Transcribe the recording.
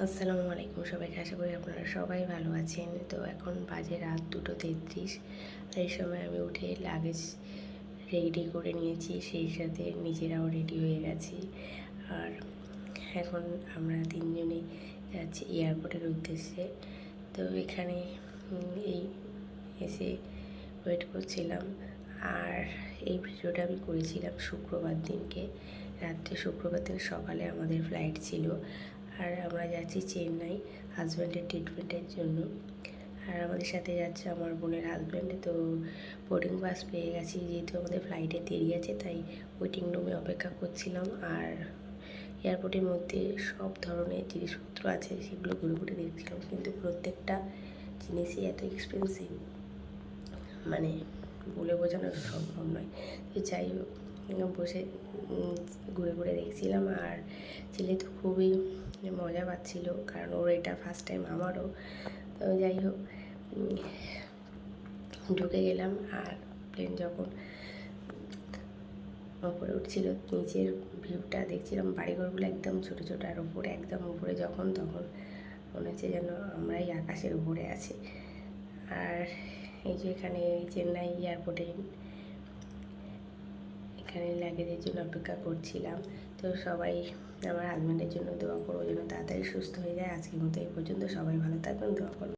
আসসালামু আলাইকুম সবাইকে, আশা করি আপনারা সবাই ভালো আছেন। তো এখন বাজে রাত 2:33। আর এই সময় আমি উঠে লাগেজ রেডি করে নিয়েছি, সেই সাথে নিজেরাও রেডি হয়ে গেছি। আর এখন আমরা তিনজনেই যাচ্ছি এয়ারপোর্টের উদ্দেশ্যে। তো এখানে এই এসে ওয়েট করছিলাম। আর এই ভিডিওটা আমি করেছিলাম শুক্রবার দিনকে রাত্রে। শুক্রবার দিন সকালে আমাদের ফ্লাইট ছিল, আর আমরা যাচ্ছি চেন্নাই হাজব্যান্ডের ট্রিটমেন্টের জন্য। আর আমাদের সাথে যাচ্ছে আমার বোনের হাজব্যান্ড। তো বোর্ডিং পাস পেয়ে গেছি, যেহেতু আমাদের ফ্লাইটে দেরি আছে তাই ওয়েটিং রুমে অপেক্ষা করছিলাম। আর এয়ারপোর্টের মধ্যে সব ধরনের জিনিসপত্র আছে, সেগুলো ঘুরে ঘুরে দেখছিলাম, কিন্তু প্রত্যেকটা জিনিসই এত এক্সপেন্সিভ, মানে বলে বোঝানো সম্ভব নয়। তো যাই হোক, বসে ঘুরে ঘুরে দেখছিলাম। আর ছেলে তো খুবই মজা পাচ্ছিল, কারণ ওর এটা ফার্স্ট টাইম, আমারও। তো যাই হোক, ঢুকে গেলাম। আর প্লেন যখন ওপরে উঠছিল, নিচের ভিউটা দেখছিলাম, বাড়িঘরগুলো একদম ছোটো ছোটো, আর ওপরে একদম উপরে তখন মনে হচ্ছে যেন আমরাই আকাশের উপরে আছি। আর এই যে এখানে চেন্নাই এয়ারপোর্টে এখানে লাগেজের জন্য অপেক্ষা করছিলাম। তো সবাই আমার হাজব্যান্ডের জন্য দোয়া করবো যেন তাড়াতাড়ি সুস্থ হয়ে যায়। আজকের মতো এই পর্যন্ত, সবাই ভালো থাকবেন, দোয়া করবেন।